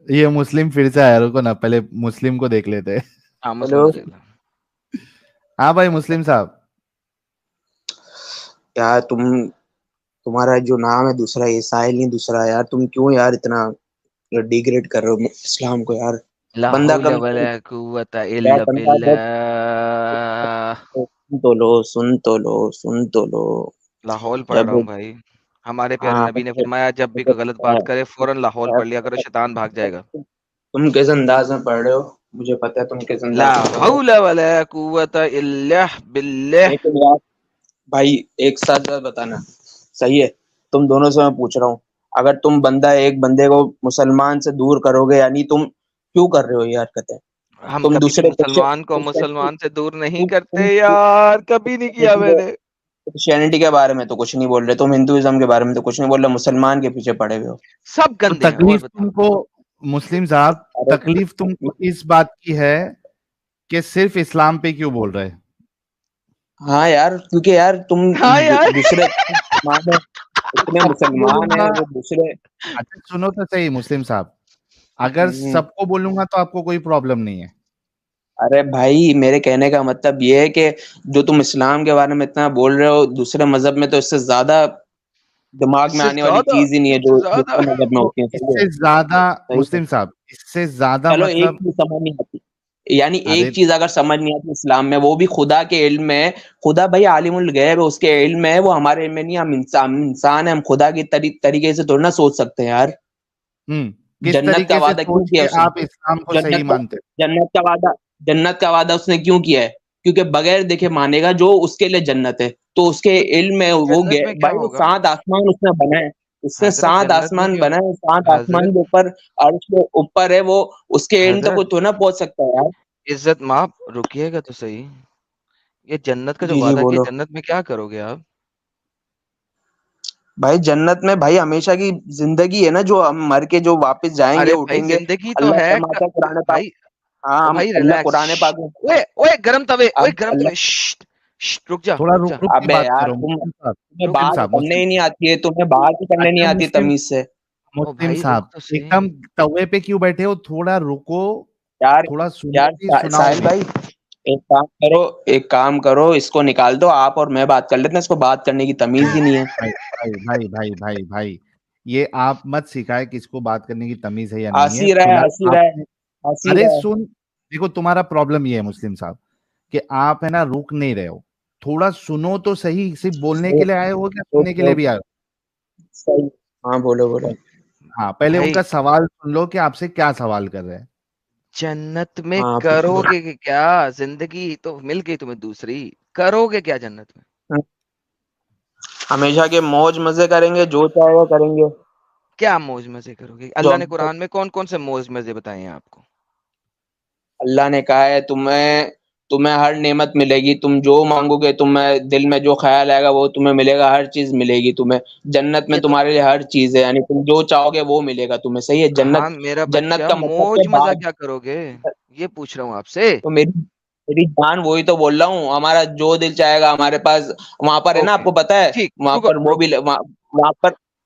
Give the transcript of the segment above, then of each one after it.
ये मुस्लिम फिर से आया, रुको ना, पहले मुस्लिम को देख लेते हैं। हाँ मुस्लिम हेलो को देख लो। हाँ भाई मुस्लिम साहब। यार, तुम्हारा जो नाम है दूसरा, ये साहिल नहीं दूसरा। यार तुम क्यों यार इतना डिग्रेड कर रहे हो इस्लाम को यार। ला बंदा हौला कम वला कुव्वता यार, इल्ला बंदा जब बिल्लाह। सुन तो लो, सुन तो लो, सुन तो लो। लाहौल पढ़ रहा जब हूँ भाई। हमारे प्यारे हाँ नबी ने फरमाया जब भी कोई गलत बात करे फौरन लाहौल पढ़ लिया करो, शैतान भाग जाएगा। तुम किस अंदाज में पढ़ रहे हो, मुझे पता है तुम किस ला अंदाज में पढ़ रहे हो। हौला वला कुव्वता इल्ला बिल्लाह। लेकिन यार भाई, एक साथ बात बताना, सही है? तुम दोनों से मैं पूछ रहा हूँ, अगर तुम एक बंदे को मुसलमान से दूर करोगे, यानी तुम क्यों कर रहे हो ये हरकतें? हम तुम कभी भी दूसरे मुसलमान को मुसलमान से दूर नहीं करते तुम यार, कभी नहीं किया मैंने। क्रिश्चियनिटी के बारे में तो कुछ नहीं बोल रहे, तुम हिंदुइज्म के बारे में तो कुछ नहीं बोल रहे, मुसलमान के पीछे पड़े हुए हो। सब तो गंदे हैं, और तकलीफ बताओ। तुमको, मुस्लिम साहब, अरे तकलीफ तुमको इस बात की है कि सिर्फ इस्लाम पे क्यों बोल रहे हैं? हाँ यार, क्योंकि यार तुम हाँ यार। दूसरे मुसलमान है, इतने सबको मुसलमान है बोलूंगा, जो दूसरे। अच्छा सुनो तो सही मुस्लिम साहब, अगर सबको बोलूंगा तो आपको कोई प्रॉब्लम नहीं है। अरे भाई, मेरे कहने का मतलब ये है कि जो तुम इस्लाम के बारे में इतना बोल रहे हो, दूसरे मजहब में तो इससे ज्यादा दिमाग में इससे आने वाली ज्यादा, चीज ही नहीं है इससे जो ज्यादा। दूसरे मजहब में तो होती है। सही है? इससे ज्यादा, सही है। मुस्लिम साहब, इससे ज्यादा चलो, एक मतलब, चीज समझ नहीं आती, यानी अरे एक चीज अगर समझ नहीं आती इस्लाम में, वो भी खुदा के इल्म में है। खुदा भाई आलिमुल गैब है, उसके इल्म में है, वो हमारे इल्म में नहीं। हम इंसान है, हम खुदा की तरीके से थोड़ा ना सोच सकते हैं यार। किस जन्नत का तरीके से वादा क्यों सोच किया के उसने? आप इस्लाम को सही जन्नत का मानते जन्नत का वादा जन्नत का वादा उसने क्यों किया है? क्योंकि बगैर देखे मानेगा जो, उसके लिए जन्नत है। तो उसके तो इल्म में वो जन्नत में क्या भाई, वो होगा? 7 आसमान उसने बनाए। उसने हजरत 7 जन्नत में आसमान क्या बनाए, 7 होगा? आसमान हजरत, के ऊपर, अर्श के ऊपर है वो। उसके इल्म तक हजरत, कोई तो ना पहुंच सकता है यार। इज्जत माप, रुकिएगा तो सही। ये जन्नत का जो जी जी, वादा किया, बोलो जन्नत में क्या करोगे आप? भाई। जन्नत में भाई हमेशा की जिंदगी है ना, जो हम मर के जो वापस जाएंगे, अरे भाई उठेंगे। जिंदगी तो अल्लाह है फरमाता है कुरान पाक। भाई। हाँ, ओ हम भाई अल्लाह रिलैक्स। कुरान पाक में। ओए ओए गरम तवे, ओए अब गरम अल्लाह, तवे, रुक जा, थोड़ा रुक रुक जा, रुक के अबे बात यार, करो मुस्लिम साहब। तुम्हें रुक मुस्लिम बात रुक। साहब, करने मुस्लिम ही नहीं साहब, आती है, तुम्हें बात ही करने नहीं अच्छा आती मुस्लिम, तमीज से। ओ मुस्लिम भाई रुक साहब, तो सही। एकदम तवे पे क्यों बैठे हो? थोड़ा रुको, यार थोड़ा सुनो यार, भी, सुनाओ साहिल भी। भाई, एक काम करो, इसको निकाल दो आप और मैं बात कर लेते हैं। इसको बात करने की तमीज ही नहीं है। भाई भाई भाई भाई भाई भाई, ये आप मत सिखाए किसको बात करने की तमीज है या नहीं है। हंसी रहा है, खुला हंसी रहा है, आपने, हंसी अरे रहा है। सुन, देखो तुम्हारा प्रॉब्लम ये है मुस्लिम साहब, कि आप है ना रुक नहीं रहे हो। थोड़ा सुनो तो सही, सिर्फ बोलने के लिए आए हो क्या सुनने के लिए भी आए हो? सही। हाँ, बोलो बोलो। हाँ, पहले भाई उनका सवाल सुन लो कि आपसे क्या सवाल कर रहे हैं। जन्नत में हाँ, पूछो। करोगे क्या? जिंदगी तो मिल गई तुम्हें दूसरी, करोगे क्या जन्नत में? हमेशा के मौज मजे करेंगे, जो चाहेगा करेंगे। क्या मौज मजे करोगे? जो अल्लाह ने हम कुरान में कौन कौन से मौज मजे बताए हैं आपको? अल्लाह ने कहा है, तुम्हें तुम्हें हर नेमत मिलेगी, तुम जो मांगोगे, तुम्हें दिल में जो ख्याल आएगा वो तुम्हें मिलेगा, हर चीज मिलेगी तुम्हें। जन्नत में ये तो, तुम्हारे लिए हर चीज है, यानी तुम जो चाहोगे वो मिलेगा तुम्हें। सही है? कहा जन्नत मेरा जन्नत बच्चा, का मतलब मौज है मजा बाद। क्या करोगे? ये पूछ रहा हूँ आपसे। तो मेरी जान, वही तो बोल रहा हूँ, हमारा जो दिल चाहेगा हमारे पास। वहां पर है ना, ओके, आपको पता है, ठीक, वहां रुको पर वो रुक। भी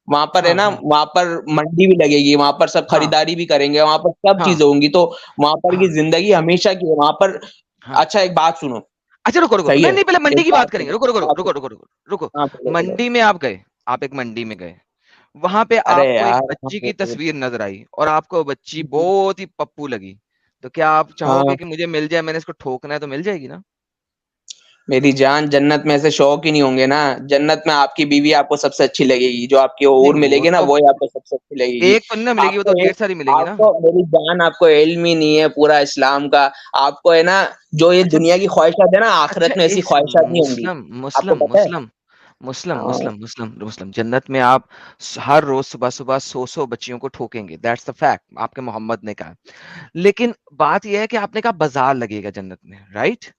वहां पर है हाँ ना, हाँ वहां पर मंडी भी लगेगी, वहां पर सब हाँ खरीदारी भी करेंगे, वहां पर सब हाँ चीजें होंगी। तो वहां पर की हाँ जिंदगी हमेशा की है वहां पर। हाँ। अच्छा, एक बात सुनो। अच्छा रुको रुको, सही नहीं है? नहीं, पहले मंडी एक की बात बात करेंगे। सुनो, रुको रुको रुको बात रुको सुनो। रुको रुको रुको। हाँ, बोलो बोलो। मंडी में आप गए, आप एक मंडी में गए, वहां पे अरे आपको एक यार, हाँ बच्ची की बोलो। तस्वीर नजर आई और आपको वो बच्ची बहुत ही पप्पू लगी, तो क्या आप चाहोगे हाँ, कि मुझे मिल जाए, मैंने इसको ठोकना है तो मिल जाएगी ना? मेरी जान, जन्नत में ऐसे शौक ही नहीं होंगे ना। जन्नत में आपकी बीवी आपको सबसे अच्छी लगेगी, जो आपकी नहीं हूर वो मिलेगी ना, तो वही आपको सबसे अच्छी लगेगी। एक तो नहीं ना मिलेगी, वो तो आपको ढेर सारी मिलेंगी ना। आपको मेरी जान, आपको इल्म ही नहीं है पूरा इस्लाम का। आपको है ना, जो ये अच्छा, दुनिया की ख्वाहिशात है ना, अच्छा आखिरत में ऐसी इस ख्वाहिशात नहीं होंगी। मुस्लिम आपको मुस्लिम पता है? मुस्लिम मुस्लिम हाँ। मुस्लिम मुस्लिम मुस्लिम जन्नत में आप हर रोज सुबह सुबह 100 बच्चियों को ठोकेंगे, दैट्स द फैक्ट, आपके मोहम्मद ने कहा। लेकिन बात यह है कि आपने कहा बाजार लगेगा जन्नत में, राइट?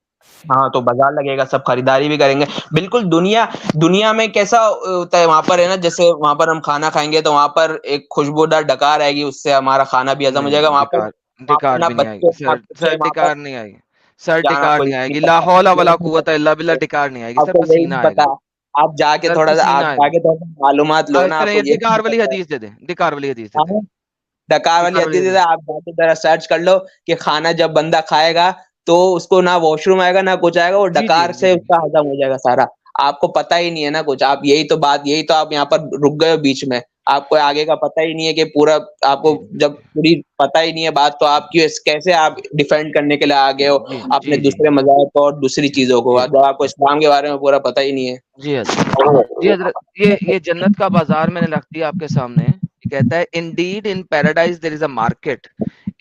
हाँ, तो बाजार लगेगा, सब खरीदारी भी करेंगे। बिल्कुल। दुनिया दुनिया में कैसा होता है वहां पर, है ना, जैसे वहां पर हम खाना खाएंगे तो वहां पर एक खुशबूदार डकार आएगी, उससे हमारा खाना भी हजम हो जाएगा। नहीं, वहां डिकार, पर डिकार ना भी नहीं बच्चे, आएगी ना सर, बच्चे सर वहां पर। डिकार नहीं आएगी। सर जान, डिकार आपको नहीं ये नहीं आएगी, ला पता, हौला ये वला नहीं कुव्वता पता, इल्ला बिल्ला, डिकार नहीं आएगी सर, आपको यही नहीं पसीना आएगा। पता। आप जाके सर थोड़ा सा, आप पसीना आएगा। जाके थोड़ा सा मालूमात लो ना, चले आपको ये ये भी डिकार नहीं वाली पता है। हदीस दे दे, डिकार वाली हदीस दे दे। हाँ, डकार वाली हदीस है, आप जाके जरा सर्च कर लो कि खाना जब बंदा खाएगा तो उसको ना वॉशरूम आएगा ना कुछ आएगा, वो डकार से उसका हजम हो जाएगा सारा। आपको पता ही नहीं है ना कुछ, आप यही तो आप यहाँ पर रुक गए हो बीच में, आपको आगे का पता ही नहीं है कि पूरा, आपको जब पूरी पता ही नहीं है बात, तो आप कैसे आप डिफेंड करने के लिए आ गए हो अपने दूसरे मज़ाहब को और दूसरी चीजों को, जब आपको इस्लाम के बारे में पूरा पता ही नहीं है। जी हज़रत, ये जन्नत का बाजार मैंने रख दिया आपके सामने। ये कहता है, indeed in paradise there is a market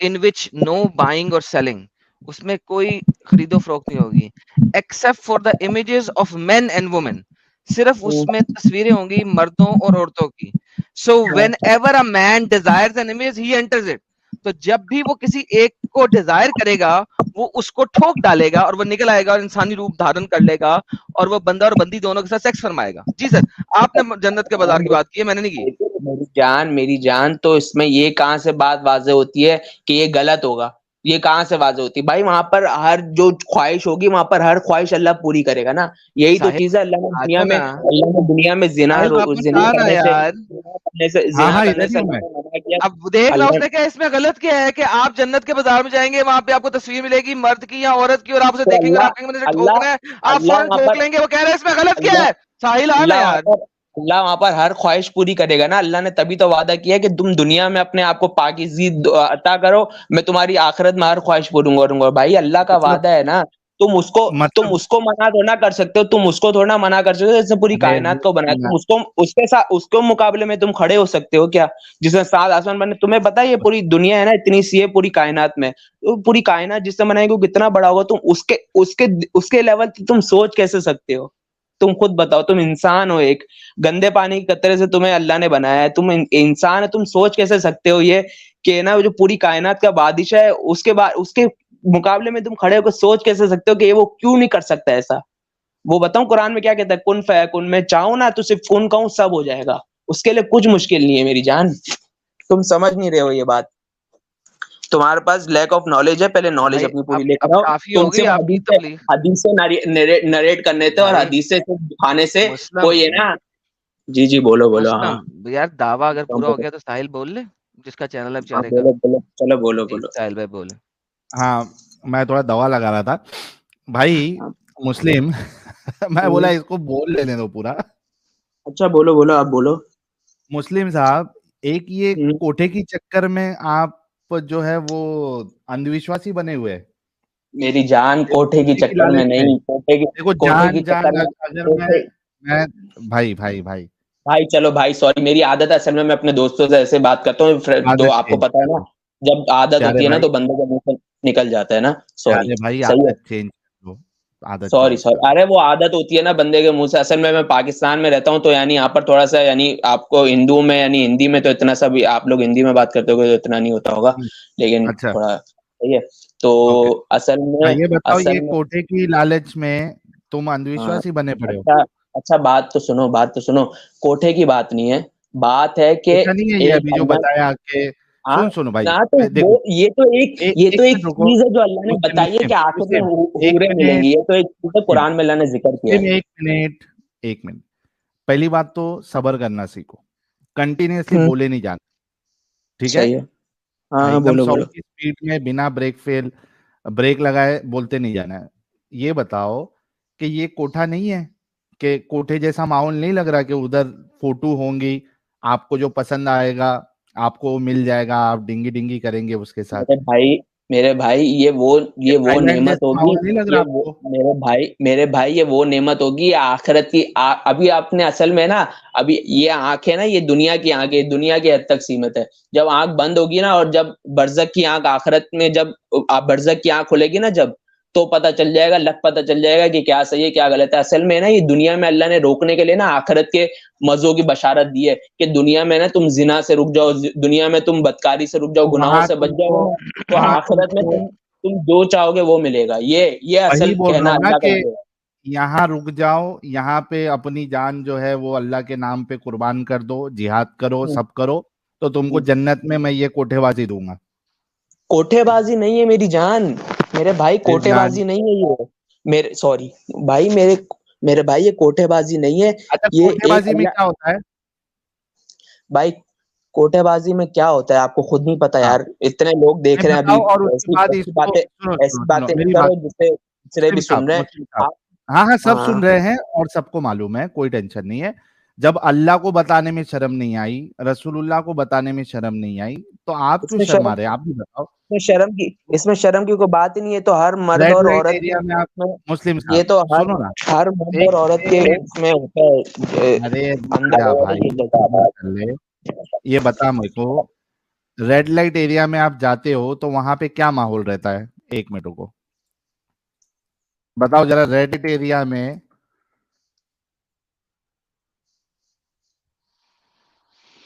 in which no buying or selling, उसमें कोई खरीदो फरोख्त नहीं होगी, except for the images of men and women, सिर्फ उसमें तस्वीरें होंगी मर्दों और औरतों की। So whenever a man desires an image he enters it, तो जब भी वो किसी एक को डिजायर करेगा वो उसको ठोक डालेगा और वो निकल आएगा और इंसानी रूप धारण कर लेगा और वो बंदा और बंदी दोनों के साथ सेक्स फरमाएगा। जी सर, आपने जन्नत के बाजार की बात की है, मैंने नहीं की। मेरी जान तो इसमें ये कहाँ से बात वाज़े होती है कि ये गलत होगा, ये कहाँ से वाज़े होती है भाई? वहां पर हर जो ख्वाहिश होगी, वहां पर हर ख्वाहिश अल्लाह पूरी करेगा ना, यही तो चीज है। अल्लाह ने दुनिया में जिना करने से मना किया। अब देख लो उसने क्या इसमें गलत क्या है कि आप जन्नत के बाजार में जाएंगे, वहां पे आपको तस्वीर मिलेगी मर्द की या औरत की और आप उसे देखेंगे और आप कहेंगे मुझे ठोकना है, आप फौरन ठोक लेंगे। वो कह रहे हैं इसमें गलत क्या है? साहिल आ ना यार, अल्लाह वहां पर हर ख्वाहिश पूरी करेगा ना। अल्लाह ने तभी तो वादा किया कि तुम दुनिया में अपने आप को पाकीज़ी अता करो, मैं तुम्हारी आखिरत में हर ख्वाहिश पूरी करूंगा। भाई अल्लाह का वादा है ना, तुम उसको मना थोड़ा कर सकते हो, तुम उसको थोड़ा मना कर सकते हो, जैसे पूरी कायनात को बनाया, तुम उसको उसके साथ उसको मुकाबले में तुम खड़े हो सकते हो क्या? जिसमें 7 आसमान बने, तुम्हें पता है ये पूरी दुनिया है ना, इतनी सी है पूरी कायनात में, तो पूरी कायनात जिससे बनाएगी वो कितना बड़ा होगा, तुम उसके लेवल तुम सोच कैसे सकते हो? तुम खुद बताओ, तुम इंसान हो, एक गंदे पानी के कतरे से तुम्हें अल्लाह ने बनाया है, तुम इंसान है, तुम सोच कैसे सकते हो ये कि ना जो पूरी कायनात का बादशाह है उसके बाद उसके मुकाबले में तुम खड़े होकर सोच कैसे सकते हो कि ये वो क्यों नहीं कर सकता ऐसा? वो बताऊं कुरान में क्या कहता है, कुन फयकुन, मैं चाहूं ना तो सिर्फ कुन कहूं सब हो जाएगा, उसके लिए कुछ मुश्किल नहीं है मेरी जान। तुम समझ नहीं रहे हो ये बात, तुम्हारे पास लैक ऑफ नॉलेज है, पहले नॉलेज अपनी पूरी लेकर आओ। काफी हो गई आपकी तबलीग, हदीसें नरेट करने थे और हदीसें दिखाने से कोई है ना। जी जी बोलो बोलो। हाँ यार दावा अगर पूरा हो गया तो साहिल बोल ले, जिसका चैनल है बेचारे का। चलो बोलो बोलो साहिल भाई बोले। हाँ, मैं थोड़ा दवा लगा रहा था भाई मुस्लिम। मैं बोला इसको बोल लेने दो पूरा। अच्छा बोलो बोलो, आप बोलो। मुस्लिम साहब, एक ये कोठे की चक्कर में आप जो है वो अंधविश्वासी बने हुए हैं। मेरी जान कोठे की चक्कर में नहीं, देखो जान अगर मैं भाई चलो भाई, सॉरी मेरी आदत है असल में, मैं अपने दोस्तों से ऐसे बात करता हूँ, तो आपको पता है ना जब आदत होती है ना तो बंदे के मुंह से निकल जाता है ना। सॉरी भाई, सही है, चेंज करो आदत। सॉरी अरे वो आदत होती है ना बंदे के मुंह से। असल में मैं पाकिस्तान में रहता हूँ तो यानी यहाँ पर थोड़ा सा, यानी आपको हिंदू में यानी हिंदी में तो इतना सा भी, आप लोग हिंदी में बात करते हो तो इतना नहीं होता होगा, लेकिन थोड़ा सही है। तो असल में ये बताओ, ये कोठे की लालच में तुम अंधविश्वासी बने पड़े हो। अच्छा बात तो सुनो, कोठे की बात नहीं है, बात है कि अभी जो बताया कि सुनो भाई, तो देखो ये तो एक चीज है जो अल्लाह ने बताई है कि आखिर में हूरें मिलेंगी, ये तो एक चीज है कुरान में अल्लाह ने जिक्र किया है। एक मिनट, पहली बात तो सब्र करना सीखो, कंटिन्यूअसली बोले नहीं जाना, ठीक है? हाँ बोलो 100 की स्पीड में बिना ब्रेक लगाए बोलते नहीं जाना है। ये बताओ कि ये कोठा नहीं है, कि कोठे जैसा माहौल नहीं लग रहा कि उधर फोटो होंगी, आपको जो पसंद आएगा आपको मिल जाएगा, आप डिंगी डिंगी करेंगे उसके साथ। मेरे भाई ये वो नेमत होगी, मेरे भाई ये वो नेमत होगी आखिरत की। अभी आपने असल में ना, अभी ये आंख है ना, ये दुनिया की आंखें दुनिया की हद तक सीमित है। जब आंख बंद होगी ना और जब बरज़ख की आंख आखिरत में, जब बरज़ख की आंख खुलेगी ना जब, तो पता चल जाएगा, पता चल जाएगा कि क्या सही है क्या गलत है। असल में ना ये दुनिया में अल्लाह ने रोकने के लिए ना आखिरत के मजों की बशारत दी है कि दुनिया में ना तुम जिना से रुक जाओ, दुनिया में तुम बदकारी से रुक जाओ, गुनाहों से बच जाओ, तो आखिरत में तुम जो चाहोगे वो मिलेगा। ये असल कहना अल्लाह का है। यहाँ रुक जाओ, यहाँ पे अपनी जान जो है वो अल्लाह के नाम पे कुर्बान कर दो, जिहाद करो, सब करो, तो तुमको जन्नत में मैं ये कोठेबाजी दूंगा। कोठेबाजी नहीं है मेरी जान, मेरे भाई कोठेबाजी नहीं है ये, मेरे सॉरी भाई, मेरे भाई ये कोठेबाजी नहीं है। अच्छा, ये कोठेबाजी में क्या होता है भाई? कोटेबाजी में क्या होता है आपको खुद नहीं पता यार, इतने लोग देख रहे हैं अभी। और उसके बाद ऐसी इसको ऐसी बातें नहीं करो जिससे दूसरे भी सुन रहे हैं। हाँ, सब सुन रहे हैं और सबको मालूम है, कोई टेंशन नहीं है। जब अल्लाह को बताने में शर्म नहीं आई, रसूलुल्लाह को बताने में शर्म नहीं आई, तो आप क्यों शर्मा रहे हैं? आप भी बताओ। इसमें शर्म की कोई बात ही नहीं है। तो हर मर्द और औरत एरिया में आप मुस्लिम ये तो सुनो ना, हर मर्द और औरत के उसमें होता है। अरे अंदर भाई, ये बता मेरे को, रेड लाइट एरिया में आप जाते हो तो वहां पे क्या माहौल रहता है? 1 मिनट को बताओ जरा, रेड लाइट एरिया में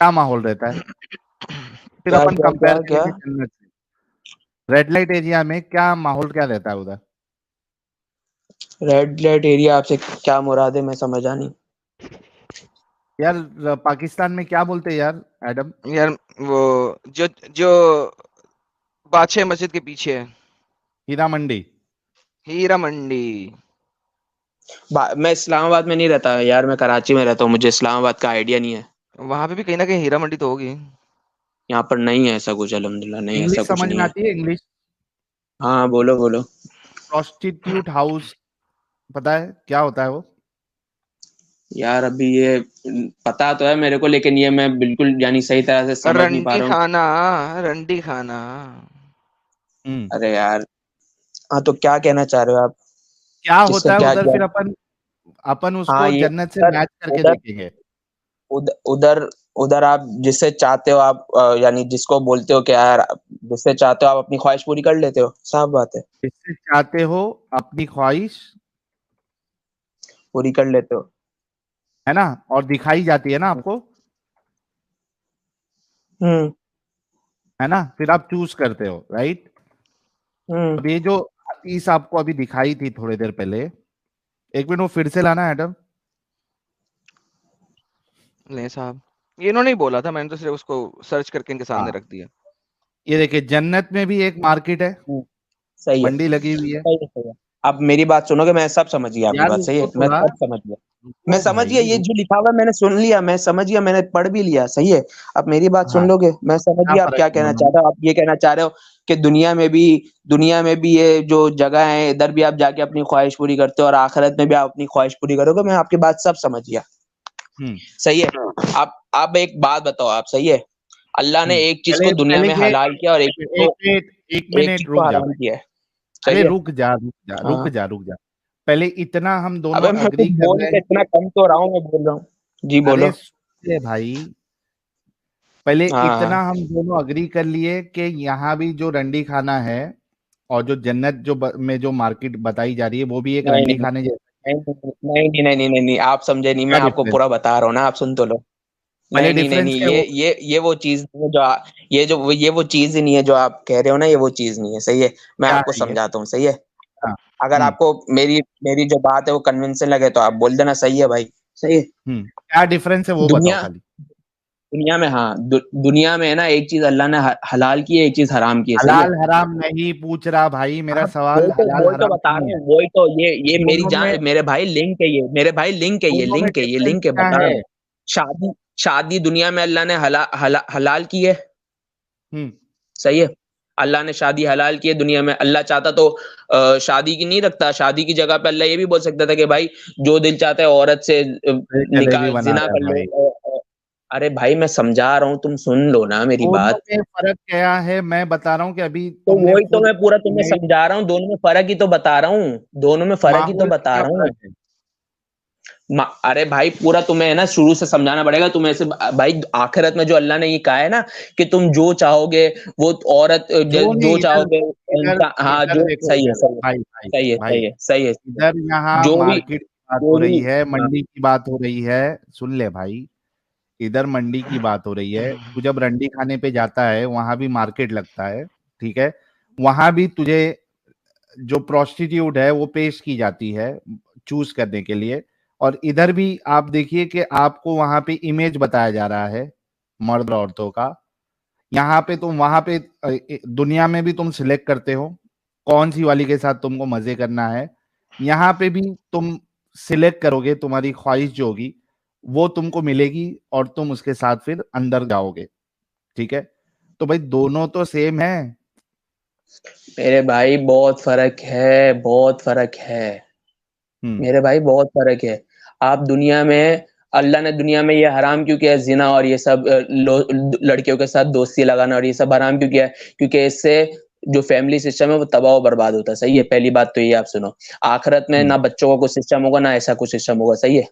क्या माहौल रहता है? फिर अपन कंपेयर करेंगे जन्नत से। रेड लाइट एरिया में क्या माहौल क्या रहता है उधर? रेड लाइट एरिया आपसे क्या मुराद है, मैं समझा नहीं यार। पाकिस्तान में क्या बोलते हैं यार एडम? यार वो जो बादशाह मस्जिद के पीछे है, हीरा मंडी। हीरा मंडी। मैं इस्लामाबाद में नहीं रहता यार, मैं कराची में रहता हूँ, मुझे इस्लामाबाद का आइडिया नहीं है। वहां पे भी कहीं ना कहीं हीरा मंडी तो होगी। यहाँ पर नहीं है ऐसा कुछ, अल्हम्दुलिल्लाह नहीं, ऐसा इंग्लिश कुछ समझ नहीं में है। आती है? इंग्लिश हाँ बोलो बोलो। प्रोस्टिट्यूट हाउस पता है क्या होता है वो? यार अभी ये पता तो है मेरे को, लेकिन ये मैं बिल्कुल यानी सही तरह से समझ नहीं पा रंडी रहा हूँ। खाना, रंडी खाना। अरे यार, हाँ तो क्या कहना चाह रहे हो आप? क्या होता है क्या उधर? क्या? फिर अपन हाँ उसको ये जन्नत से मैच करके उधर देखेंगे। उधर उधर आप जिससे चाहते हो आप यानी जिसको बोलते हो कि यार जिससे चाहते हो आप अपनी ख्वाहिश पूरी कर लेते हो, साफ बात है। जिससे चाहते हो अपनी ख्वाहिश पूरी कर लेते हो, है ना, और दिखाई जाती है ना आपको, हम्म है ना, फिर आप चूज करते हो, राइट? हम्म। अब ये जो हदीस आपको अभी दिखाई थी थोड़ी देर पहले, 1 मिनट वो फिर से लाना एडम। नहीं साहब, ये इन्होंने ही बोला था, मैंने तो सिर्फ उसको सर्च करके इनके सामने रख दिया। ये देखिए, जन्नत में भी एक मार्केट है, सही है, मंडी लगी हुई है। सही है। अब मेरी बात सुनोगे, मैं सब समझ गया आपकी यार बात, सही है, रुको मैं थोड़ा, सब समझ गया। मैं रुको समझ गया, भाई ये जो लिखा हुआ है मैंने सुन लिया, मैं समझ गया, मैंने पढ़ भी लिया, सही है। अब मेरी बात सुन हाँ, लोगे, मैं समझ क्या गया आप फर्क क्या है कहना दोनों में? चाहते हो। आप ये कहना चाह रहे हो कि दुनिया में भी ये जो जगह है, इधर भी आप जाके अपनी ख्वाहिश पूरी करते हो और आखिरत में भी आप अपनी ख्वाहिश पूरी करोगे। मैं आपकी बात सब समझ गया, सही है। आप एक बात बताओ, आप सही है, अल्लाह ने एक चीज को दुनिया में हलाल किया और एक मिनट चीज को रुक जा हराम भाई। किया है, अरे सही है। रुक हाँ, जा। पहले इतना हम दोनों अबे मैं कुछ अग्री कर बोल रहे के हैं। इतना कम तो रहा हूँ, मैं बोल रहा हूँ। जी अरे बोलो। सुन ले भाई, पहले इतना हाँ हम दोनों अग्री कर लिए कि यहाँ भी जो रंडी खाना है और जो जन्नत में जो मार्केट बताई जा रही है वो भी एक नहीं रंडी नहीं खाने जैसा। नहीं, आप समझे नहीं, मैं क्या आपको डिफरेंस? पूरा बता रहा हूँ ना, आप सुन तो लो। पहले नहीं, डिफरेंस क्या वो? ये वो चीज नहीं है जो ये वो चीज ही नहीं है जो आप कह रहे हो ना, ये वो चीज नहीं है, सही है। मैं क्या आपको है ये? समझाता हूँ, सही है। हाँ। अगर हम्म आपको मेरी मेरी जो बात है वो कन्विंसिंग लगे तो आप बोल देना, सही है भाई, सही है। क्या डिफरेंस है वो बताओ दुनिया खाली। दुनिया में, हाँ दुनिया में है ना, एक चीज अल्लाह ने हलाल की है, एक चीज हराम की है, सही है। हलाल हराम नहीं पूछ रहा भाई, मेरा हाँ सवाल हलाल वही तो हराम बता नहीं रहा है। हूँ, वही तो ये मेरी दोनों में जान, मेरे भाई लिंक है, ये मेरे भाई लिंक है, ये दोनों में लिंक है, ये डिफरेंस लिंक है, क्या बता रहा है? हूँ। शादी शादी दुनिया में अल्लाह ने हलाल की है, हम्म सही है। अल्लाह ने शादी हलाल की है दुनिया में। अल्लाह चाहता तो शादी की नहीं रखता, शादी की जगह पे अल्लाह ये भी बोल सकता था कि भाई जो दिल चाहता है औरत से जलेबी निकाह बना जिना रहा है कर लो। भाई। अरे भाई मैं समझा रहा हूँ, तुम सुन लो ना मेरी दोनों बात। में फर्क क्या है मैं बता रहा हूँ कि अभी तो तुमने वही तो खुद मैं पूरा तुम्हें इमेज। समझा रहा हूँ, दोनों में फर्क ही तो बता रहा हूँ, दोनों में फर्क ही तो माहौल में बता क्या रहा हूँ। फर्क है? अरे भाई पूरा तुम्हें है ना शुरू से समझाना पड़ेगा तुम्हें ऐसे। भाई आखिरत में जो अल्लाह ने ये कहा है ना कि तुम जो चाहोगे वो औरत जो जो नहीं, इधर चाहोगे इधर इंसान, हाँ इधर जो देखो, सही है, इधर सही है, भाई भाई सही है, भाई, सही है, सही है। इधर यहाँ जो भी मार्केट की बात हो जो रही भी है, मंडी की बात हो रही है। सुन ले भाई, इधर मंडी की बात हो रही है। तू जब रंडी खाने पे जाता है वहां भी मार्केट लगता है, ठीक है? वहां भी तुझे जो प्रोस्टिट्यूट है वो पेश की जाती है चूज करने के लिए। और इधर भी आप देखिए कि आपको वहां पे इमेज बताया जा रहा है मर्द और औरतों का। यहाँ पे तुम, वहां पे दुनिया में भी तुम सिलेक्ट करते हो कौन सी वाली के साथ तुमको मजे करना है। यहाँ पे भी तुम सिलेक्ट करोगे, तुम्हारी ख्वाहिश जो होगी वो तुमको मिलेगी और तुम उसके साथ फिर अंदर जाओगे। ठीक है, तो भाई दोनों तो सेम है। मेरे भाई बहुत फर्क है, बहुत फर्क है मेरे भाई, बहुत फर्क है। आप दुनिया में, अल्लाह ने दुनिया में ये हराम क्यों किया है, जिना और ये सब लड़कियों के साथ दोस्ती लगाना और ये सब हराम क्यों किया है? क्योंकि इससे जो फैमिली सिस्टम है वो तबाह और बर्बाद होता है। सही है, पहली बात तो ये आप सुनो। आखिरत में ना बच्चों का कुछ सिस्टम होगा, ना ऐसा कुछ सिस्टम होगा। सही है।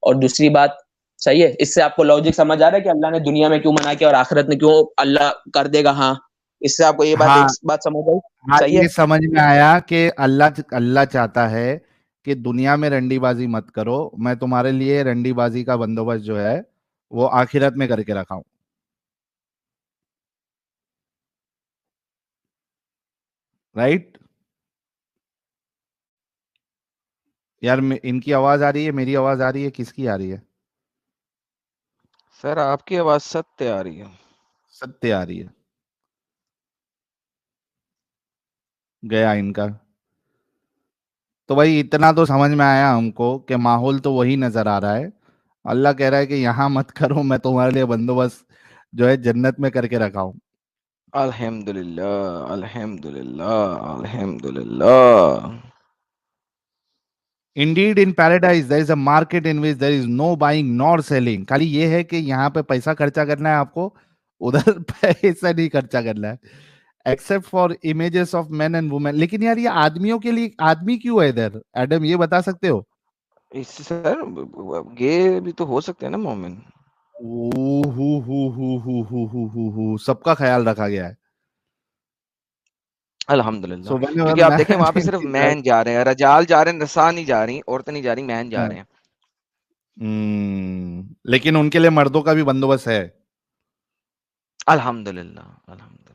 और दूसरी बात, सही है, इससे आपको लॉजिक समझ आ रहा है कि अल्लाह ने दुनिया में क्यों मना किया और आखिरत में क्यों अल्लाह कर देगा? हाँ, इससे आपको ये बात, हाँ, एक बात समझ आई? हाँ, सही ये है। समझ में आया कि अल्लाह अल्लाह चाहता है कि दुनिया में रंडीबाजी मत करो, मैं तुम्हारे लिए रंडीबाजी का बंदोबस्त जो है वो आखिरत में करके रखा हूं। राइट यार, इनकी आवाज आ रही है, मेरी आवाज आ रही है, किसकी आ रही है? सर आपकी आवाज सत्य आ रही है। सत्य आ रही है। गया इनका। तो भाई इतना तो समझ में आया हमको कि माहौल तो वही नजर आ रहा है। अल्लाह कह रहा है कि यहाँ मत करो, मैं तुम्हारे लिए बंदोबस्त जो है जन्नत में करके रखा हूं। अल्हम्दुलिल्लाह, अल्हम्दुलिल्लाह, अल्हम्दुलिल्लाह। Indeed in paradise there is a market in which there is no buying nor selling. खाली ये है कि यहाँ पे पैसा खर्चा करना है आपको, उधर पैसा नहीं खर्चा करना है, except for images of man and women. लेकिन यार ये आदमियों के लिए आदमी क्यों है इधर? एडम ये बता सकते हो? इससे सर गे भी तो हो सकते हैं ना मोमिन। सबका ख्याल रखा गया है। अल्हम्दुलिल्लाह, सो क्योंकि आप देखें वहां पे सिर्फ मैन जा रहे हैं, रजाल जा रहे हैं, नसा नहीं जा रही, औरतें नहीं जा रही, मैन जा रहे हैं। लेकिन उनके लिए मर्दों का भी बंदोबस्त है। अल्हम्दुलिल्लाह, अल्हम्दुलिल्लाह।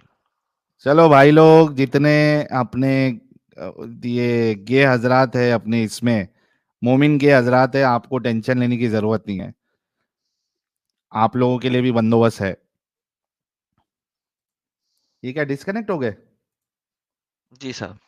चलो भाई लोग, जितने अपने ये गे हजरात है अपने इसमें, मोमिन गे हजरात है, आपको टेंशन लेने की जरूरत नहीं है, आप लोगों के लिए भी बंदोबस्त है। ये क्या डिस्कनेक्ट हो गए? जी साहब।